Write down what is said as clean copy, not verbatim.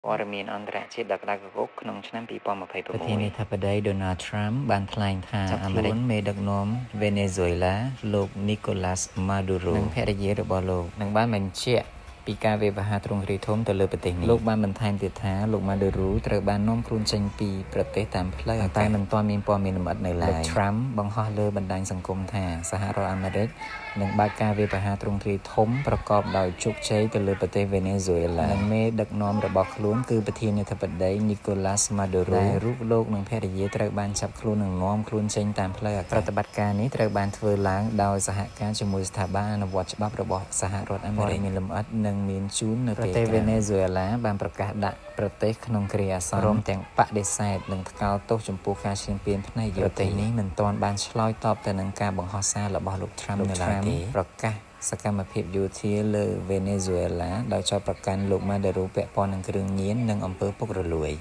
ព័ត៌មានអន្តរជាតិដ៏ក្តៅគគុកក្នុងឆ្នាំ2026ប្រធានាធិបតី Donald Trump បានថ្លែងថាអាមេរិកមេដឹកនាំវេណេស៊ុយឡាលោក Nicolas Maduro និងភរិយារបស់លោកនឹងបានបញ្ជាក់ពីការវាយប្រហារទ្រង់ទ្រាយធំទៅលើប្រទេសនេះលោកបានបន្ថែមទៀតថាលោក Maduro ត្រូវបាននាំខ្លួនចេញពីប្រទេសតាមផ្លូវតែមិនទាន់មានព័ត៌មានលម្អិតនៅឡើយលោក Trump បង្ហោះលើបណ្ដាញសង្គមថាសហរដ្ឋអាមេរិកនឹងបើកការវាយប្រហារទ្រង់ទ្រាយធំប្រកបដោយជោគជ័យទៅលើប្រទេសវេណេស៊ុយឡានិងមេដឹកនាំរបស់ខ្លួនគឺប្រធានាធិបតី Nicolas Maduro ដែលរូបលោកនិងភរិយាត្រូវបានចាប់ខ្លួននិងនាំខ្លួនចេញតាមផ្លូវអាកាសប្រតិបត្តិការនេះត្រូវបានធ្វើឡើងដោយសហការជាមួយស្ថាប័នអនុវត្តច្បាប់របស់សហរដ្ឋអាមេរិកមានលម្អិតនិងមានជូននៅពេលប្រទេសវេណេស៊ុយឡាបានប្រកាសដាក់ប្រទេសក្នុងគ្រាអាសន្នរួមទាំងបដិសេធនិងថ្កោលទោសចំពោះការឈ្លានពានផ្នែកយុត្តិធម៌ប្រទេសនេះមិនទាន់បានឆ្លើយតបទៅនឹងការបង្ហោះសាររបស់លោក Trump នៅឡើយទេប្រកាសសកម្មភាពយោធាលើវេណេស៊ុយឡាដោយចោទប្រកាន់លោក Maduro ពាក់ព័ន្ធនឹងគ្រឿងញៀននិងអំពើពុករលួយ